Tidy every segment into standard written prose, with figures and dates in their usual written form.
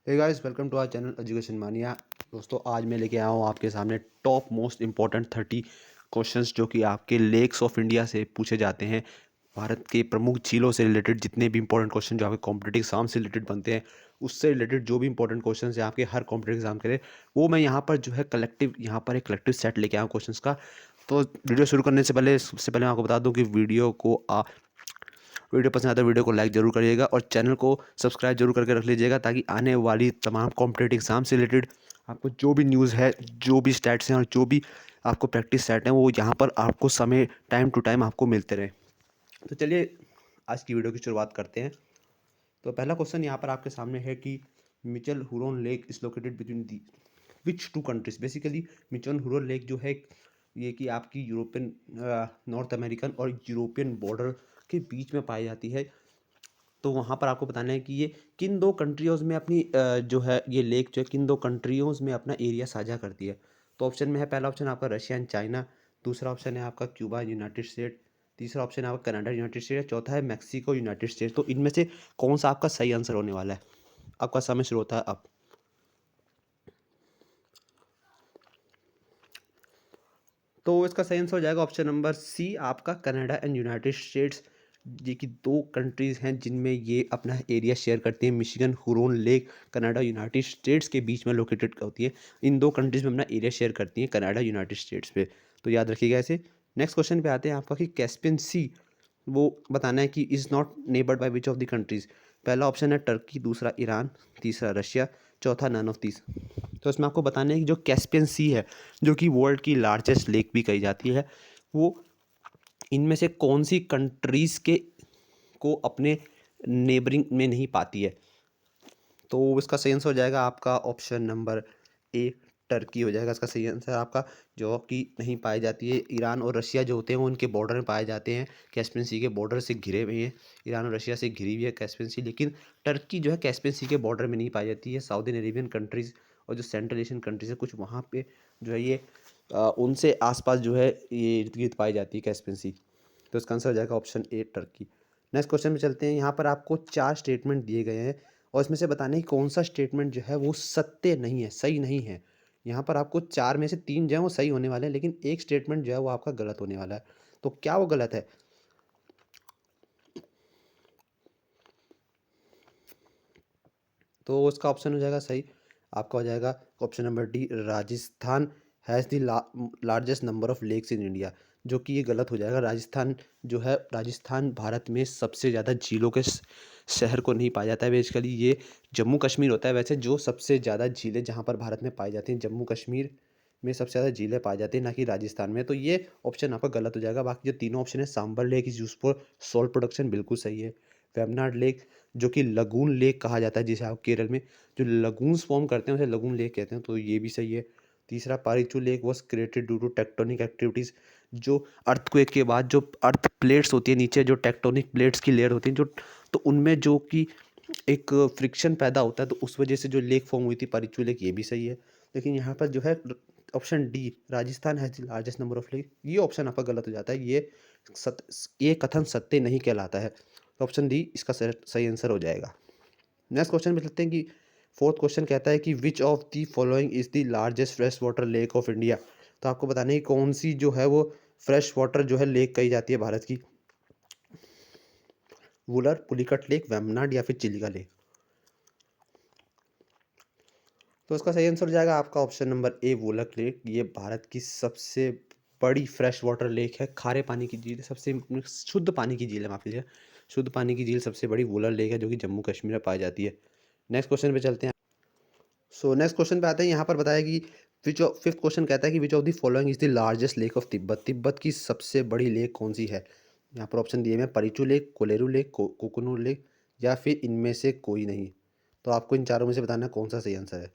Hey guys, welcome to our channel education mania. दोस्तों, आज मैं लेके आया हूँ आपके सामने टॉप मोस्ट इम्पॉर्टेंट 30 क्वेश्चंस जो कि आपके लेक्स ऑफ इंडिया से पूछे जाते हैं। भारत के प्रमुख झीलों से रिलेटेड जितने भी इंपॉर्टेंट क्वेश्चन जो आपके कॉम्पिटिटिव एग्जाम से रिलेटेड बनते हैं, उससे रिलेटेड जो भी इंपॉर्टेंट क्वेश्चंस हैं आपके हर कॉम्पिटिटिव एग्जाम के लिए, वो मैं यहाँ पर जो है एक कलेक्टिव सेट लेके आया हूँ क्वेश्चंस का। तो वीडियो शुरू करने से पहले सबसे पहले मैं आपको बता दूँ कि वीडियो पसंद आता है वीडियो को लाइक जरूर करिएगा और चैनल को सब्सक्राइब जरूर करके रख लीजिएगा, ताकि आने वाली तमाम कॉम्पिटेटिव एग्जाम से रिलेटेड आपको जो भी न्यूज़ है, जो भी स्टैट्स हैं और जो भी आपको प्रैक्टिस सेट हैं, वो यहाँ पर आपको समय टाइम टू टाइम आपको मिलते रहे। तो चलिए आज की वीडियो की शुरुआत करते हैं। तो पहला क्वेश्चन यहाँ पर आपके सामने है कि Michigan Huron lake is located between the which two countries. Basically Michigan Huron lake जो है ये कि आपकी यूरोपियन, नॉर्थ अमेरिकन और यूरोपियन बॉर्डर के बीच में पाई जाती है। तो वहाँ पर आपको बताना है कि ये किन दो कंट्रियोज़ में अपनी जो है ये लेक जो है किन दो कंट्रियोज़ में अपना एरिया साझा करती है। तो ऑप्शन में है, पहला ऑप्शन आपका रशिया एंड चाइना, दूसरा ऑप्शन है आपका क्यूबा यूनाइटेड स्टेट, तीसरा ऑप्शन है आपका कनाडा यूनाइटेड स्टेट, चौथा है मैक्सिको यूनाइटेड स्टेट। तो इनमें से कौन सा आपका सही आंसर होने वाला है? आपका समय शुरू होता है अब। तो इसका सही आंसर हो जाएगा ऑप्शन नंबर सी, आपका कनाडा एंड यूनाइटेड स्टेट्स। ये कि दो कंट्रीज़ हैं जिनमें ये अपना एरिया शेयर करती हैं। Michigan Huron lake Canada United States के बीच में लोकेटेड होती है। इन दो कंट्रीज़ में अपना एरिया शेयर करती हैं, कनाडा यूनाइटेड स्टेट्स पे। तो याद रखिएगा ऐसे। नेक्स्ट क्वेश्चन पे आते हैं आपका कि कैस्पियन सी, वो बताना है कि is not neighboured by which of the countries. पहला ऑप्शन है टर्की, दूसरा ईरान, तीसरा रशिया, चौथा नन ऑफ दीज। तो इसमें आपको बताना है कि जो कैस्पियन सी है, जो कि वर्ल्ड की लार्जेस्ट लेक भी कही जाती है, वो इनमें से कौन सी कंट्रीज़ के को अपने नेबरिंग में नहीं पाती है। तो इसका सही आंसर हो जाएगा आपका ऑप्शन नंबर ए, टर्की हो जाएगा इसका सही आंसर आपका। जो कि नहीं पाई जाती है। ईरान और रशिया जो होते हैं वो उनके बॉर्डर में पाए जाते हैं, कैस्पियन सी के बॉर्डर से घिरे हुए हैं। ईरान और रशिया से घिरी हुई है कैस्पियन सी, लेकिन टर्की जो है कैस्पियन सी के बॉर्डर में नहीं पाई जाती है। साउदर्न अरेबियन कंट्रीज़ और जो सेंट्रल एशियन कंट्रीज़ है कुछ, वहाँ पे जो है ये उनसे आसपास जो है ये इर्द गिर्द पाई जाती है कैस्पियन सी। तो इसका आंसर हो जाएगा option A, Turkey. Next question में चलते हैं। यहाँ पर आपको 4 स्टेटमेंट दिए गए हैं और इसमें से बताना है कि कौन सा स्टेटमेंट जो है वो सत्य नहीं है, सही नहीं है। यहाँ पर आपको 4 में से 3 जो है वो सही होने वाले हैं, लेकिन एक स्टेटमेंट जो है वो आपका गलत होने वाला है। तो क्या वो गलत है? तो उसका ऑप्शन हो जाएगा सही, आपका हो जाएगा option number D, Rajasthan has the largest number of lakes in India. जो कि ये गलत हो जाएगा। राजस्थान भारत में सबसे ज़्यादा झीलों के शहर को नहीं पाया जाता है। बेसिकली ये जम्मू कश्मीर होता है वैसे जो सबसे ज़्यादा झीलें जहाँ पर भारत में पाई जाती हैं, जम्मू कश्मीर में सबसे ज़्यादा झीलें पाई जाती हैं, ना कि राजस्थान में। तो ये ऑप्शन आपका गलत हो जाएगा। बाकी जो तीनों ऑप्शन है, Sambhar lake is use for salt production, बिल्कुल सही है। वेमनाड लेक जो कि लगून लेक कहा जाता है, जिसे आप केरल में जो लगून्स फॉर्म करते हैं उसे लगून लेक कहते हैं, तो ये भी सही है। तीसरा, Pareechu lake was created due to tectonic activities. जो अर्थक्वेक के बाद जो अर्थ प्लेट्स होती है नीचे, जो टेक्टोनिक प्लेट्स की लेयर होती है जो, तो उनमें जो कि एक फ्रिक्शन पैदा होता है, तो उस वजह से जो लेक फॉर्म हुई थी पारिचू लेक, ये भी सही है। लेकिन यहाँ पर जो है option D, Rajasthan has the largest number of lake, ये ऑप्शन आपका गलत हो जाता है। ये कथन सत्य नहीं कहलाता है। तो ऑप्शन डी इसका सही आंसर हो जाएगा। नेक्स्ट क्वेश्चन में चलते हैं कि फोर्थ क्वेश्चन कहता है कि विच of the following is the largest fresh water lake of India. तो आपको बताना है कि कौन सी जो है वो फ्रेश वाटर जो है लेक कही जाती है भारत की। वुलर, पुलिकट लेक, वेम्बनाड या फिर चिलिका लेक। तो इसका सही आंसर हो जाएगा आपका ऑप्शन नंबर ए, वुलक लेक। ये भारत की सबसे बड़ी फ्रेश वाटर लेक है, खारे पानी की झील है, सबसे शुद्ध पानी की झील है, माफ कीजिए, शुद्ध पानी की झील सबसे बड़ी वुलर लेक है जो कि जम्मू कश्मीर में पाई जाती है। नेक्स्ट क्वेश्चन पे चलते हैं। सो नेक्स्ट क्वेश्चन पे आते हैं। यहाँ पर बताया कि फिफ्थ क्वेश्चन कहता है कि विच of the following is the largest lake of Tibet. Tibet की सबसे बड़ी लेक कौन सी है? यहाँ पर ऑप्शन दिए हैं, परिचू लेक, कोलेरू लेक, कोकुनूर लेक या फिर इनमें से कोई नहीं। तो आपको इन चारों में से बताना है कौन सा सही आंसर है।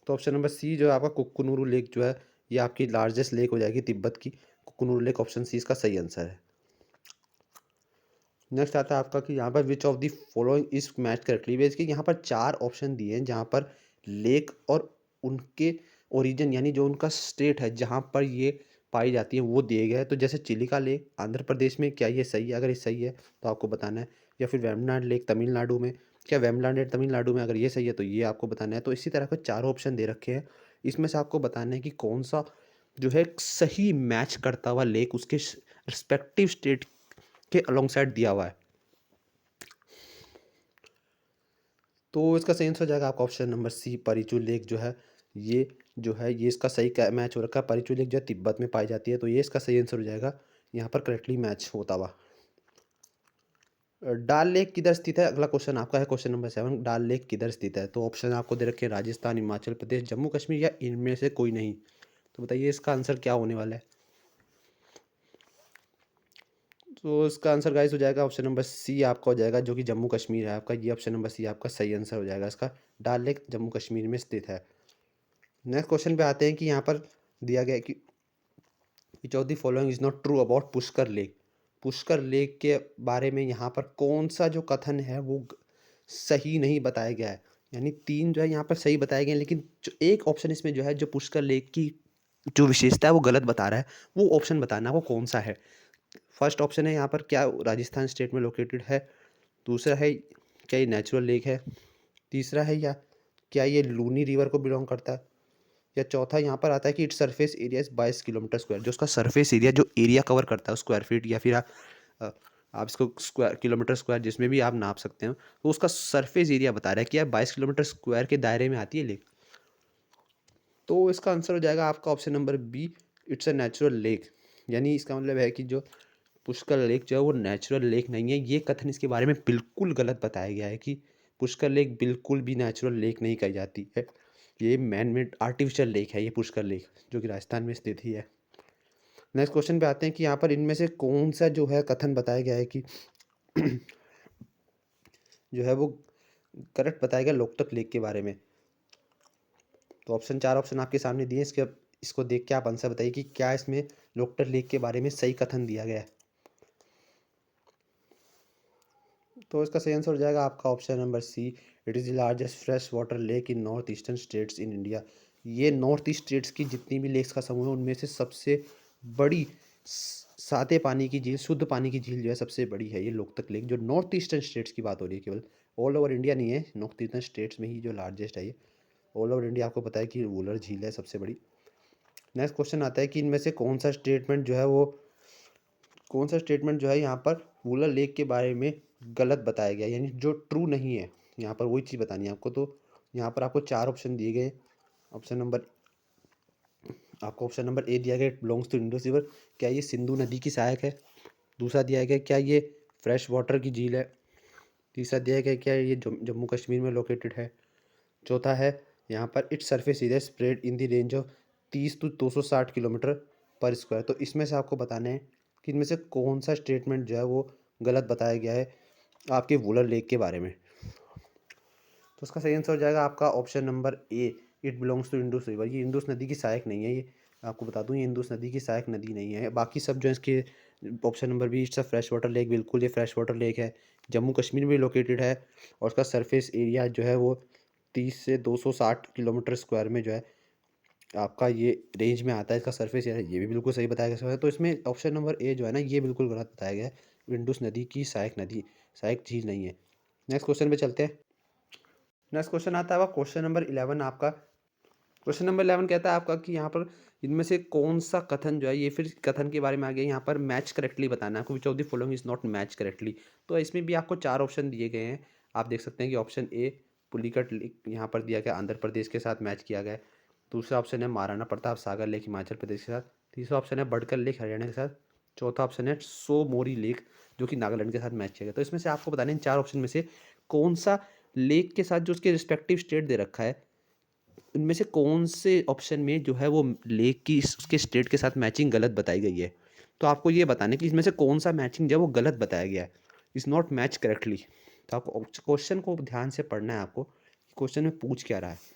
तो ऑप्शन नंबर सी जो है आपका कुक्कुनूरू लेक जो है, ये आपकी लार्जेस्ट लेक हो जाएगी तिब्बत की। कुक्कुनूरू लेक ऑप्शन सी इसका सही आंसर है। नेक्स्ट आता है आपका कि यहाँ पर विच of the following is match correctly. Basically यहाँ पर 4 ऑप्शन दिए हैं जहाँ पर लेक और उनके ओरिजिन यानी जो उनका स्टेट है जहाँ पर ये पाई जाती है वो दिए गए हैं। तो जैसे चिलिका लेक आंध्र प्रदेश में, क्या ये सही है? अगर ये सही है तो आपको बताना है। या फिर वेम्बनाड लेक तमिलनाडु में, क्या वेम्बलैंड तमिलनाडु में, अगर ये सही है तो ये आपको बताना है। तो इसी तरह के चारों ऑप्शन दे रखे हैं, इसमें से आपको बताना है कि कौन सा जो है सही मैच करता हुआ लेक उसके रिस्पेक्टिव स्टेट के अलोंग साइड दिया हुआ है। तो इसका सही आंसर हो जाएगा आपका ऑप्शन नंबर सी, परिचू लेक जो है ये ये इसका सही मैच हो रखा है। परिचू लेक जो है तिब्बत में पाई जाती है, तो ये इसका सही आंसर हो जाएगा यहाँ पर करेक्टली मैच होता हुआ। डाल लेक किधर स्थित है, अगला क्वेश्चन आपका है क्वेश्चन नंबर 7, डाल लेक किधर स्थित है। तो ऑप्शन आपको दे रखे हैं राजस्थान, हिमाचल प्रदेश, जम्मू कश्मीर या इनमें से कोई नहीं। तो बताइए इसका आंसर क्या होने वाला है। तो इसका आंसर गाइस हो जाएगा ऑप्शन नंबर सी आपका हो जाएगा, जो कि जम्मू कश्मीर है आपका। ये ऑप्शन नंबर सी आपका सही आंसर हो जाएगा इसका। डाल लेक जम्मू कश्मीर में स्थित है। नेक्स्ट क्वेश्चन पे आते हैं कि यहाँ पर दिया गया है कि विच of the following is not true about Pushkar lake. Pushkar lake के बारे में यहाँ पर कौन सा जो कथन है वो सही नहीं बताया गया है। यानी तीन जो है यहाँ पर सही बताए गए हैं, लेकिन जो एक ऑप्शन इसमें जो है जो पुष्कर लेक की जो विशेषता है वो गलत बता रहा है। वो ऑप्शन बताना वो कौन सा है। फर्स्ट ऑप्शन है यहाँ पर, क्या राजस्थान स्टेट में लोकेटेड है। दूसरा है, क्या ये नेचुरल लेक है। तीसरा है, या क्या ये लूनी रिवर को बिलोंग करता है। या चौथा यहाँ पर आता है कि its surface area is 22 kilometre square. जो उसका सरफेस एरिया जो एरिया कवर करता है स्क्वायर फीट, या फिर आप इसको स्क्वायर किलोमीटर स्क्वायर जिसमें भी आप नाप सकते हैं, तो उसका सरफेस एरिया बता रहा है कि यार 22 किलोमीटर स्क्वायर के दायरे में आती है लेक। तो इसका आंसर हो जाएगा आपका option number B, it's a natural lake. यानी इसका मतलब है कि जो पुष्कर लेक जो है वो नेचुरल लेक नहीं है। ये कथन इसके बारे में बिल्कुल गलत बताया गया है कि पुष्कर लेक बिल्कुल भी नेचुरल लेक नहीं कही जाती है। ये मैन मेड आर्टिफिशियल लेक है ये पुष्कर लेक, जो कि राजस्थान में स्थित ही है। नेक्स्ट क्वेश्चन पे आते हैं कि यहाँ पर इनमें से कौन सा जो है कथन बताया गया है कि जो है वो करेक्ट बताया गया लोकतक लेक के बारे में। तो ऑप्शन, चार ऑप्शन आपके सामने दिए, इसको देख के आप आंसर बताइए कि क्या इसमें लोकतक लेक के बारे में सही कथन दिया गया है। तो इसका सही आंसर हो जाएगा आपका option number C, it is the largest fresh water lake in north eastern states in India. ये नॉर्थ ईस्ट स्टेट्स की जितनी भी लेक्स का समूह है उनमें से सबसे बड़ी सादे पानी की झील, शुद्ध पानी की झील जो है सबसे बड़ी है ये लोकतक लेक, जो नॉर्थ ईस्टर्न स्टेट्स की बात हो रही है केवल। ऑल ओवर इंडिया नहीं है, नॉर्थ ईस्टर्न स्टेट्स में ही जो लार्जेस्ट है ये। ऑल ओवर इंडिया आपको पता है कि वुलर झील है सबसे बड़ी। नेक्स्ट क्वेश्चन आता है कि इनमें से कौन सा स्टेटमेंट जो है यहाँ पर वुलर लेक के बारे में गलत बताया गया, यानी जो ट्रू नहीं है। यहाँ पर वही चीज़ बतानी है आपको। तो यहाँ पर आपको चार ऑप्शन दिए गए। ऑप्शन नंबर आपको ऑप्शन नंबर ए दिया गया, it belongs to Indus river. क्या ये सिंधु नदी की सहायक है। दूसरा दिया गया, क्या ये फ्रेश वाटर की झील है। तीसरा दिया गया, क्या ये जम्मू कश्मीर में लोकेटेड है। चौथा है यहाँ पर its surface area spread in the range of 30 to 260 kilometre पर स्क्वायर। तो इसमें से आपको बताना है कि इनमें से कौन सा स्टेटमेंट जो है वो गलत बताया गया है आपके वुलर लेक के बारे में। तो उसका सही आंसर हो जाएगा आपका option number A, it belongs to Indus river. ये इंडस नदी की सहायक नहीं है। ये आपको बता दूं, ये इंडस नदी की सहायक नदी नहीं है। बाकी सब जो है इसके option number B, it's a fresh water lake, बिल्कुल ये फ्रेश वाटर लेक है। जम्मू कश्मीर में लोकेटेड है और उसका सरफेस एरिया जो है वो 30 से 260 किलोमीटर स्क्वायर में जो है आपका ये रेंज में आता है इसका सरफेस एरिया। ये भी बिल्कुल सही बताया गया है। तो इसमें ऑप्शन नंबर ए जो है ना, ये बिल्कुल गलत बताया गया है। इंडस नदी की सहायक झील नहीं है। नेक्स्ट क्वेश्चन पे चलते हैं। नेक्स्ट क्वेश्चन आता है क्वेश्चन नंबर 11 आपका। क्वेश्चन नंबर 11 कहता है आपका कि यहाँ पर इनमें से कौन सा कथन जो है, ये फिर कथन के बारे में आ गया। यहाँ पर मैच करेक्टली बताना है आपको, विच of the following is not match correctly. तो इसमें भी आपको चार ऑप्शन दिए गए हैं। आप देख सकते हैं कि ऑप्शन ए, पुलिकट लेक यहाँ पर दिया गया, आंध्र प्रदेश के साथ मैच किया गया है। दूसरा ऑप्शन है महाराणा प्रताप सागर लेक, हिमाचल प्रदेश के साथ। तीसरा ऑप्शन है बडकर लेक, हरियाणा के साथ। चौथा ऑप्शन है सो मोरी लेक, जो कि नागालैंड के साथ मैच किया गया। तो इसमें से आपको बताना है इन चार ऑप्शन में से कौन सा लेक के साथ जो उसके रिस्पेक्टिव स्टेट दे रखा है, इनमें से कौन से ऑप्शन में जो है वो लेक की उसके स्टेट के साथ मैचिंग गलत बताई गई है। तो आपको ये बताना है कि इसमें से कौन सा मैचिंग जो है वो गलत बताया गया है, इज़ नॉट मैच करेक्टली। तो आपको क्वेश्चन को ध्यान से पढ़ना है आपको, क्वेश्चन में पूछ क्या रहा है।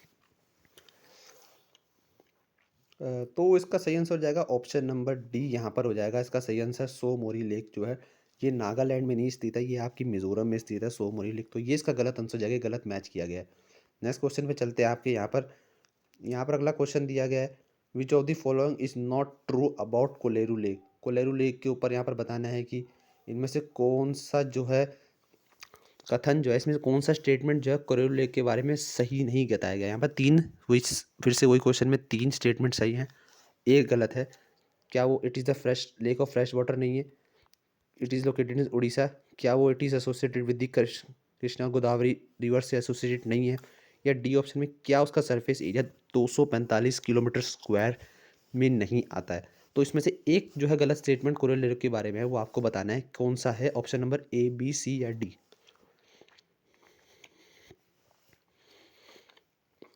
तो इसका सही आंसर हो जाएगा ऑप्शन नंबर डी, यहाँ पर हो जाएगा इसका सही आंसर। सो मोरी लेक जो है ये नागालैंड में नहीं स्थित है, ये आपकी मिजोरम में स्थित है सो मोरी लेक। तो ये इसका गलत आंसर हो जाएगा, गलत मैच किया गया है। नेक्स्ट क्वेश्चन पे चलते हैं आपके। यहाँ पर अगला क्वेश्चन दिया गया है, विच of the following is not true about Kolleru lake. Kolleru lake के ऊपर यहाँ पर बताना है कि इनमें से कौन सा जो है कथन जो है इसमें से कौन सा स्टेटमेंट जो है कोरल लेक के बारे में सही नहीं बताया गया। यहाँ पर तीन, वही फिर से वही क्वेश्चन में तीन स्टेटमेंट सही हैं, एक गलत है। क्या वो it is the fresh lake of fresh water नहीं है? It is located in Orissa. क्या वो it is associated with the Krishna Godavari river से एसोसिएटेड नहीं है? या डी ऑप्शन में क्या उसका सरफेस एरिया 245 किलोमीटर स्क्वायर में नहीं आता है? तो इसमें से एक जो है गलत स्टेटमेंट कोरल लेक के बारे में है, वो आपको बताना है कौन सा है। Option number A, B, C या डी।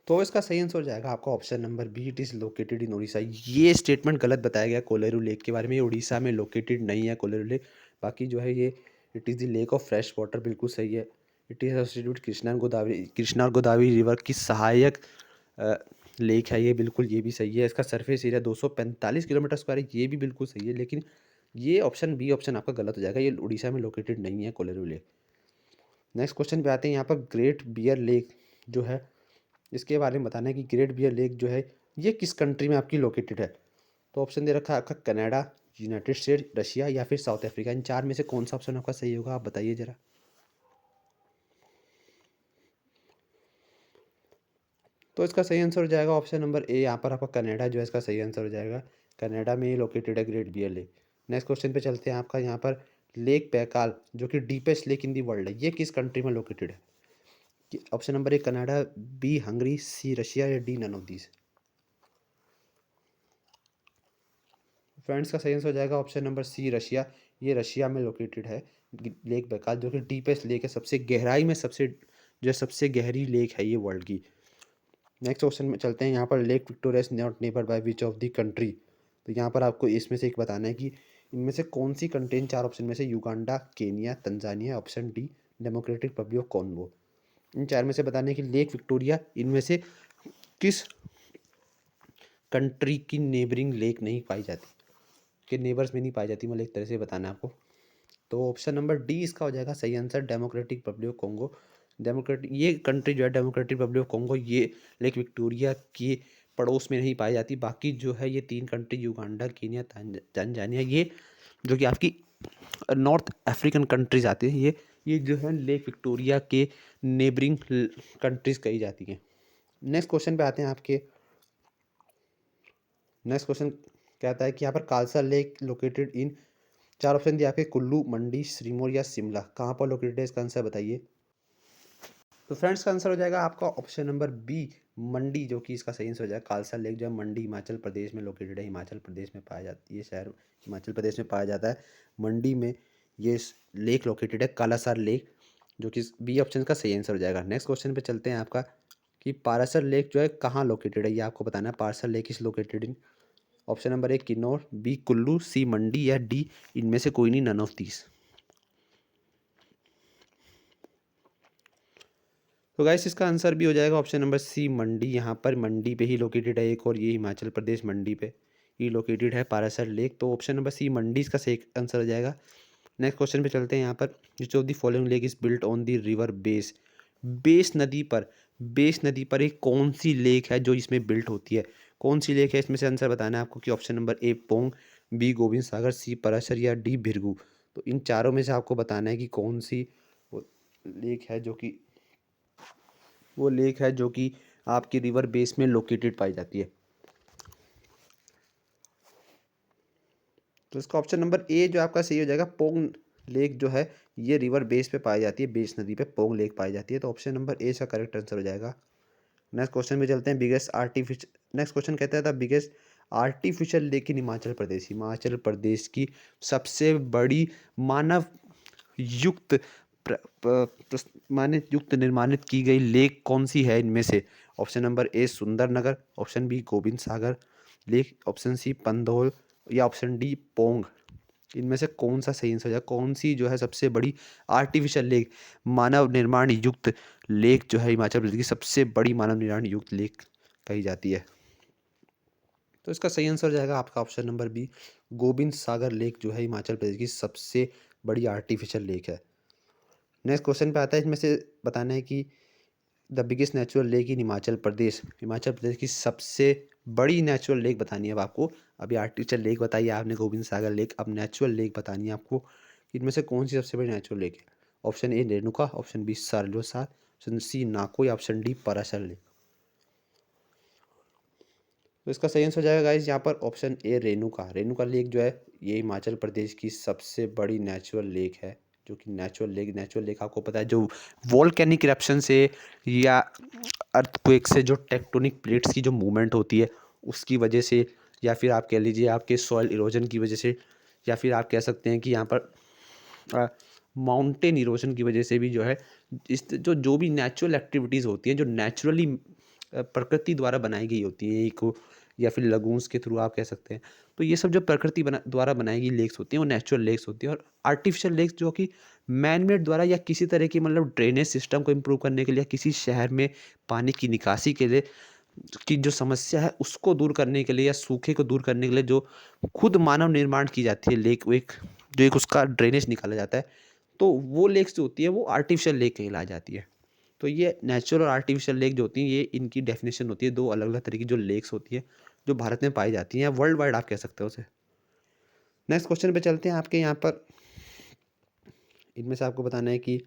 तो इसका सही आंसर हो जाएगा आपका option number B, it is located in Orissa. ये स्टेटमेंट गलत बताया गया कोलेरू लेक के बारे में, ये उड़ीसा में लोकेटेड नहीं है कोलेरू लेक। बाकी जो है ये it is the lake of fresh water, बिल्कुल सही है। It is associated with Krishna और गोदावरी रिवर की सहायक लेक है ये, बिल्कुल ये भी सही है। इसका सरफेस एरिया 245 किलोमीटर स्क्वायर है, ये भी बिल्कुल सही है। लेकिन ये ऑप्शन बी ऑप्शन आपका गलत हो जाएगा, ये उड़ीसा में लोकेटेड नहीं है कोलेरू लेक। नेक्स्ट क्वेश्चन पे आते हैं। यहाँ पर ग्रेट बियर लेक जो है इसके बारे में बताना है कि ग्रेट बियर लेक जो है ये किस कंट्री में आपकी लोकेटेड है। तो ऑप्शन दे रखा है आपका कनाडा, यूनाइटेड स्टेट, रशिया या फिर साउथ अफ्रीका। इन चार में से कौन सा ऑप्शन आपका सही होगा, आप बताइए जरा। तो इसका सही आंसर हो जाएगा ऑप्शन नंबर ए, यहाँ पर आपका कनाडा जो है इसका सही आंसर हो जाएगा। कनाडा में ये लोकेटेड है great bear lake. Next question पे चलते हैं। आपका यहाँ पर लेक पैकाल जो कि deepest lake in the world है, ये किस कंट्री में लोकेटेड है? Option number A Canada, B Hungary, C Russia या D none of these. Friends का सही आंसर हो जाएगा ऑप्शन नंबर सी, रशिया। ये रशिया में लोकेटेड है लेक बैकाल, जो कि डीपेस्ट लेक है, सबसे गहराई में सबसे जो है सबसे गहरी लेक है ये वर्ल्ड की। नेक्स्ट क्वेश्चन में चलते हैं। यहाँ पर lake Victoria is not neighbour bye which of the country. तो यहाँ पर आपको इसमें से एक बताना है कि इनमें से कौन सी कंट्री, इन चार ऑप्शन में से Uganda, Kenya, Tanzania, option D Democratic Republic of Congo. इन चार में से बताना है कि लेक विक्टोरिया इनमें से किस कंट्री की नेबरिंग लेक नहीं पाई जाती, के नेबर्स में नहीं पाई जाती, मतलब एक तरह से बताना है आपको। तो ऑप्शन नंबर डी इसका हो जाएगा सही answer, democratic Republic of Congo. Democratic ये कंट्री जो है डेमोक्रेटिक रिपब्लिक ऑफ कॉन्गो, ये लेक विक्टोरिया के पड़ोस में नहीं पाई जाती। बाकी जो है ये तीन कंट्री युगांडा, केनिया, तंजानिया, ये जो कि आपकी नॉर्थ अफ्रीकन कंट्रीज आती हैं, ये जो है लेक विक्टोरिया के नेबरिंग कंट्रीज कही जाती हैं। नेक्स्ट क्वेश्चन पे आते हैं आपके। नेक्स्ट क्वेश्चन कहता है कि यहाँ पर कालसा लेक लोकेटेड इन, चार ऑप्शन दिए आपके, कुल्लू, मंडी, सिरमौर या शिमला। कहाँ पर लोकेटेड है, इसका आंसर बताइए। तो फ्रेंड्स का आंसर हो जाएगा आपका ऑप्शन नंबर बी, मंडी, जो कि इसका सही आंसर हो जाएगा। कालसा लेक जो है मंडी हिमाचल प्रदेश में लोकेटेड है, हिमाचल प्रदेश में पाया जाता है, ये शहर हिमाचल प्रदेश में पाया जाता है। मंडी में ये लेक लोकेटेड है, कालासर लेक, जो कि बी ऑप्शन का सही आंसर हो जाएगा। नेक्स्ट क्वेश्चन पे चलते हैं आपका कि पारासर लेक जो है कहाँ लोकेटेड है, ये आपको बताना है। Parashar lake is located in, option number A Kinnaur, B Kullu, C Mandi या डी इनमें से कोई नहीं, नन ऑफ दीज। तो गाइस इसका आंसर भी हो जाएगा ऑप्शन नंबर सी, मंडी। यहाँ पर मंडी पे ही लोकेटेड है एक, और ये हिमाचल प्रदेश मंडी पे ही लोकेटेड है पारासर लेक। तो ऑप्शन नंबर सी मंडी इसका सही आंसर हो जाएगा। नेक्स्ट क्वेश्चन पे चलते हैं। यहाँ पर विच of the following lake is built on the river base. Base नदी पर एक कौन सी लेक है जो इसमें बिल्ट होती है, कौन सी लेक है, इसमें से आंसर बताना है आपको कि option number A Pong, B Gobind Sagar, C Parashar या डी भिरगू। तो इन चारों में से आपको बताना है कि कौन सी वो लेक है जो कि वो लेक है जो कि आपकी रिवर बेस में लोकेटेड पाई जाती है। तो इसका ऑप्शन नंबर ए जो आपका सही हो जाएगा, पोंग लेक जो है ये रिवर बेस पे पाई जाती है, बेस नदी पे पोंग लेक पाई जाती है। तो ऑप्शन नंबर ए इसका करेक्ट आंसर हो जाएगा। नेक्स्ट क्वेश्चन में चलते हैं। नेक्स्ट क्वेश्चन कहता है the biggest artificial lake in Himachal Pradesh. Himachal Pradesh की सबसे बड़ी मानव युक्त मानव युक्त निर्माणित की गई लेक कौन सी है इनमें से? Option number A Sundernagar, option B Gobind Sagar lake, option C Pandoh या ऑप्शन डी पोंग। इनमें से कौन सा सही आंसर हो जाएगा, कौन सी जो है सबसे बड़ी आर्टिफिशियल लेक, मानव निर्माण युक्त लेक जो है हिमाचल प्रदेश की सबसे बड़ी मानव निर्माण युक्त लेक कही जाती है? तो इसका सही आंसर हो जाएगा आपका option number B, Gobind Sagar lake जो है हिमाचल प्रदेश की सबसे बड़ी आर्टिफिशियल लेक है। नेक्स्ट क्वेश्चन पे आता है। इसमें से बताना है कि the biggest natural lake in Himachal Pradesh, Himachal Pradesh की सबसे बड़ी नेचुरल लेक बतानी है अब आपको। अभी आर्टिफिशियल लेक बताइए आपने गोविंद सागर लेक, अब नेचुरल लेक बतानी है आपको। इनमें से कौन सी सबसे बड़ी नेचुरल लेक है? Option A Renuka, option B Sarolsar, option C Nako या ऑप्शन डी पराशर लेक। तो इसका सही आंसर हो जाएगा गाइस यहाँ पर option A Renuka. Renuka lake जो है ये हिमाचल प्रदेश की सबसे बड़ी नेचुरल लेक है, जो कि नेचुरल लेक आपको पता है जो वोल्केनिक इरप्शन से या अर्थक्वेक से जो टेक्टोनिक प्लेट्स की जो मूवमेंट होती है उसकी वजह से, या फिर आप कह लीजिए आपके सॉइल इरोजन की वजह से, या फिर आप कह सकते हैं कि यहाँ पर माउंटेन इरोजन की वजह से भी जो है इस जो भी नेचुरल एक्टिविटीज़ होती हैं जो नेचुरली प्रकृति द्वारा बनाई गई होती है एक, या फिर लगून्स के थ्रू आप कह सकते हैं, तो ये सब जो प्रकृति द्वारा बनाई गई लेक्स होती हैं वो नेचुरल लेक्स होती हैं। और आर्टिफिशियल लेक्स जो कि मैन मेड द्वारा या किसी तरह की मतलब ड्रेनेज सिस्टम को इम्प्रूव करने के लिए, किसी शहर में पानी की निकासी के लिए की जो समस्या है उसको दूर करने के लिए या सूखे को दूर करने के लिए जो खुद मानव निर्माण की जाती है लेक, एक जो एक उसका ड्रेनेज निकाला जाता है, तो वो लेक्स जो होती है वो आर्टिफिशियल लेक कहलाई जाती है। तो ये नेचुरल और आर्टिफिशियल लेक जो होती हैं ये इनकी डेफिनेशन होती है, दो अलग अलग तरह की जो लेक्स होती है जो भारत में पाई जाती हैं, वर्ल्ड वाइड आप कह सकते हो उसे। नेक्स्ट क्वेश्चन पे चलते हैं आपके यहाँ पर। इनमें से आपको बताना है कि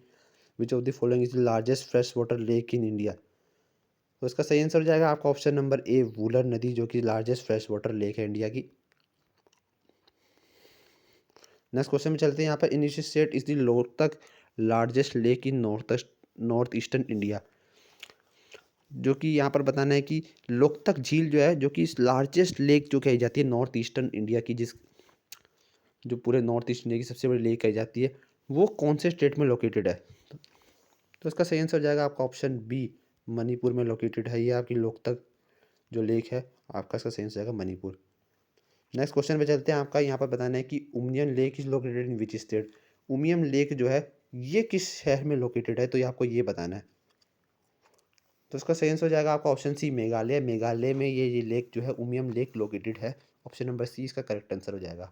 विच of the following is the largest fresh water lake in India. तो इसका सही आंसर हो जाएगा आपका ऑप्शन नंबर ए वूलर नदी, जो कि लार्जेस्ट फ्रेश वाटर लेक है इंडिया की। नेक्स्ट क्वेश्चन में चलते हैं यहाँ पर। In which state is the Loktak largest lake in north eastern India. जो कि यहाँ पर बताना है कि लोकतक झील जो है जो कि लार्जेस्ट लेक जो कही जाती है नॉर्थ ईस्टर्न इंडिया की, जिस जो पूरे नॉर्थ ईस्ट इंडिया की सबसे बड़ी लेक कही जाती है, वो कौन से स्टेट में लोकेटेड है। तो इसका सही आंसर हो जाएगा आपका ऑप्शन बी मणिपुर में लोकेटेड है ये आपकी लोकतक जो लेक है आपका, इसका सही आंसर जाएगा मणिपुर। नेक्स्ट क्वेश्चन पे चलते हैं। आपका यहाँ पर बताना है कि Umiam lake is located in which state. Umiam lake जो है ये किस शहर में लोकेटेड है, तो ये आपको ये बताना है। तो इसका सही आंसर हो जाएगा आपका ऑप्शन सी मेघालय। मेघालय में ये लेक जो है उमियम लेक लोकेटेड है। ऑप्शन नंबर सी इसका करेक्ट आंसर हो जाएगा।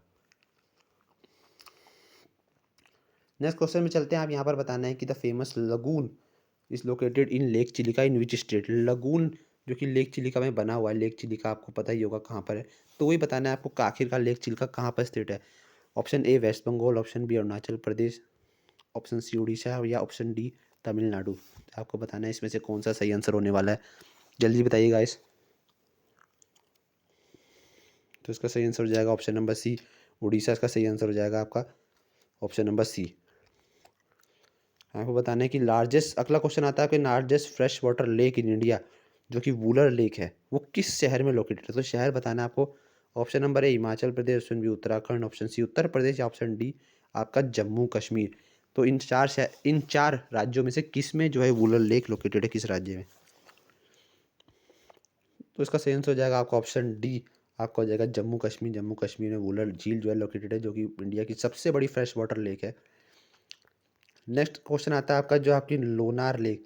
नेक्स्ट क्वेश्चन में चलते हैं। आप यहाँ पर बताना है कि the famous lagoon is located in lake Chilika in which state. Lagoon जो कि लेक चिलिका में बना हुआ है, लेक चिलिका आपको पता ही होगा कहाँ पर है, तो वही बताना है आपको आखिरकार लेक चिलिका कहाँ पर स्थित है। Option A West Bengal, option B Arunachal Pradesh, option C Orissa या ऑप्शन डी तमिलनाडु। आपको बताना है इसमें से कौन सा सही आंसर होने वाला है, जल्दी बताइए गाइस। तो इसका सही आंसर हो जाएगा ऑप्शन नंबर सी उड़ीसा, इसका सही आंसर हो जाएगा आपका ऑप्शन नंबर सी। आपको बताना है कि लार्जेस्ट, अगला क्वेश्चन आता है कि लार्जेस्ट फ्रेश वाटर लेक इन इंडिया जो कि वूलर लेक है वो किस शहर में लोकेटेड है। तो शहर बताना है आपको। Option number A Himachal Pradesh, option B Uttarakhand, option C Uttar Pradesh या ऑप्शन डी आपका जम्मू कश्मीर। तो इन चार राज्यों में से किस में जो है वूलर लेक लोकेटेड है, किस राज्य में। तो इसका सही आंसर हो जाएगा आपका ऑप्शन डी, आपका हो जाएगा जम्मू कश्मीर। जम्मू कश्मीर में वूलर झील जो है लोकेटेड है, जो कि इंडिया की सबसे बड़ी फ्रेश वाटर लेक है। नेक्स्ट क्वेश्चन आता है आपका जो आपकी लोनार लेक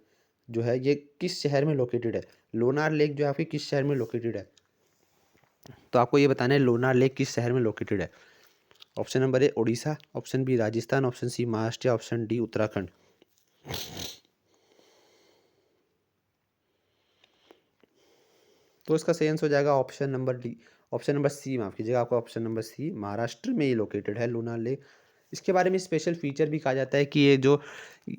जो है ये किस शहर में लोकेटेड है। लोनार लेक जो है आपकी किस शहर में लोकेटेड है, तो आपको ये बताना है लोनार लेक किस शहर में लोकेटेड है। Option number A Orissa, option B Rajasthan, option C Maharashtra, option D Uttarakhand. तो इसका सही आंसर हो जाएगा option number D, option number C, माफ कीजिएगा आपका ऑप्शन नंबर सी महाराष्ट्र में ये लोकेटेड है लोनार लेक। इसके बारे में स्पेशल फीचर भी कहा जाता है कि ये जो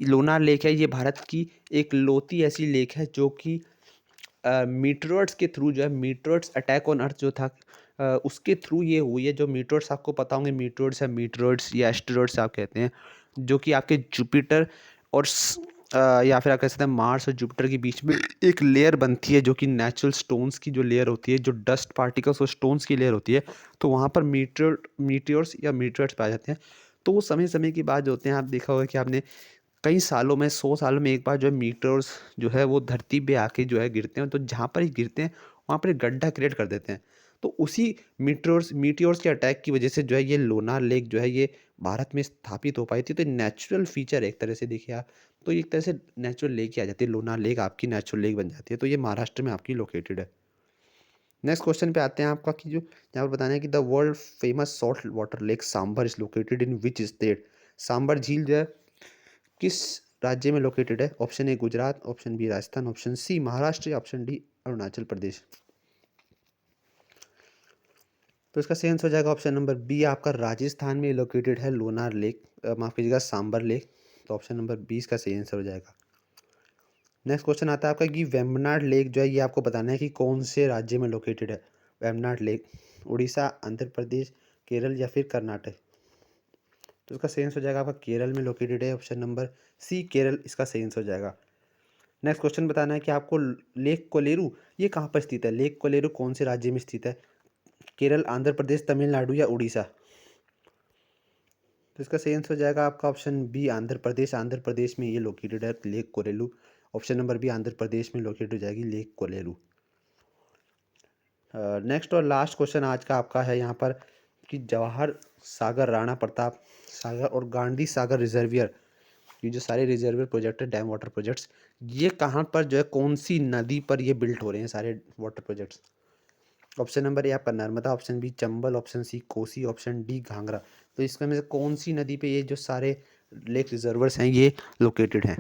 लोनार लेक है ये भारत की एक लौती ऐसी लेक है जो कि मीटरोइड्स के थ्रू जो है, मीटरोइड्स अटैक ऑन अर्थ जो था उसके थ्रू ये हुई है। जो मीटरोइड्स आपको पता होंगे, मीटरोइड्स है, मीटरोइड्स या एस्टेरॉइड्स आप कहते हैं, जो कि आपके जुपिटर और या फिर आप कह सकते हैं मार्स और जुपिटर के बीच में एक लेयर बनती है जो कि नेचुरल स्टोन्स की जो लेयर होती है, जो डस्ट पार्टिकल्स और स्टोन्स की लेयर होती है, तो वहाँ पर मीटियोर्स या मीटरोइड्स पाए जाते हैं। तो वो समय समय की बात जो होते हैं, आप देखा होगा कि आपने कई सालों में 100 सालों में एक बार जो है मीटर्स जो है वो धरती पे आके जो है गिरते हैं, तो जहाँ पर ही गिरते हैं वहाँ पर एक गड्ढा क्रिएट कर देते हैं। तो उसी मीटियोर्स के अटैक की वजह से जो है ये लोनार लेक जो है ये भारत में स्थापित हो पाई थी। तो नेचुरल फीचर है एक तरह से देखिए आप, तो एक तरह से नेचुरल लेक ही आ जाती है, लोनार लेक आपकी नेचुरल लेक बन जाती है। तो ये महाराष्ट्र में आपकी लोकेटेड है। नेक्स्ट क्वेश्चन पे आते हैं आपका कि जो यहाँ पर बताना है कि the world famous salt water lake Sambhar is located in which state. Sambhar झील जो है किस राज्य में लोकेटेड है। Option A Gujarat, option B Rajasthan, option C Maharashtra या ऑप्शन डी अरुणाचल प्रदेश। तो इसका सही आंसर हो जाएगा ऑप्शन नंबर बी आपका राजस्थान में लोकेटेड है लोनार लेक, माफ कीजिएगा सांबर लेक। तो ऑप्शन नंबर 20 का सही आंसर हो जाएगा। नेक्स्ट क्वेश्चन आता है आपका कि वेम्बनाड लेक जो है ये आपको बताना है कि कौन से राज्य में लोकेटेड है। वेम्बनाड लेक उड़ीसा, आंध्र प्रदेश, केरल या फिर कर्नाटक। तो इसका सही आंसर हो जाएगा आपका केरल में लोकेटेड है, ऑप्शन नंबर सी केरल इसका सही आंसर हो जाएगा। नेक्स्ट क्वेश्चन बताना है कि आपको लेक कोलेरू ये कहाँ पर स्थित है। लेक कोलेरू कौन से राज्य में स्थित है। केरल, आंध्र प्रदेश, तमिलनाडु या उड़ीसा। तो इसका सही आंसर हो जाएगा आपका ऑप्शन बी आंध्र प्रदेश। आंध्र प्रदेश में ये लोकेटेड है lake Kolleru. Option number B Andhra Pradesh में लोकेटेड हो जाएगी लेक कोलेरू। नेक्स्ट और लास्ट क्वेश्चन आज का आपका है यहाँ पर कि जवाहर सागर, राणा प्रताप सागर और गांधी सागर रिजर्वियर, ये जो सारे रिजर्वियर प्रोजेक्ट है, डैम वाटर प्रोजेक्ट्स, ये कहाँ पर जो है कौन सी नदी पर ये बिल्ट हो रहे हैं सारे water projects. Option number A आपका Narmada, option B Chambal, option C Kosi, option D Ghaghara. तो इसका में से कौन सी नदी पे ये जो सारे लेक रिजर्वर्स हैं ये लोकेटेड हैं।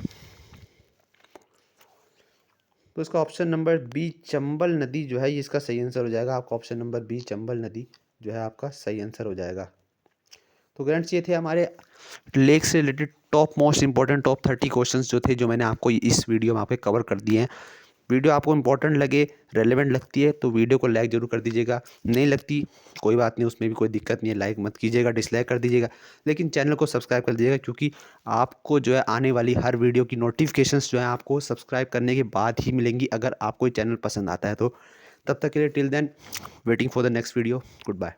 तो इसका ऑप्शन नंबर बी चंबल नदी जो है ये इसका सही आंसर हो जाएगा। आपका ऑप्शन नंबर बी चंबल नदी जो है आपका सही आंसर हो जाएगा। तो फ्रेंड्स ये थे हमारे लेक से related top most important top 30 questions जो थे जो मैंने आपको इस वीडियो में आपके कवर कर दिए हैं। वीडियो आपको इंपॉर्टेंट लगे, रेलेवेंट लगती है तो वीडियो को लाइक जरूर कर दीजिएगा। नहीं लगती कोई बात नहीं, उसमें भी कोई दिक्कत नहीं है, लाइक मत कीजिएगा, डिसलाइक कर दीजिएगा, लेकिन चैनल को सब्सक्राइब कर दीजिएगा क्योंकि आपको जो है आने वाली हर वीडियो की नोटिफिकेशंस जो है आपको सब्सक्राइब करने के बाद ही मिलेंगी अगर आपको ये चैनल पसंद आता है तो। तब तक के लिए till then waiting for the next video. Good bye.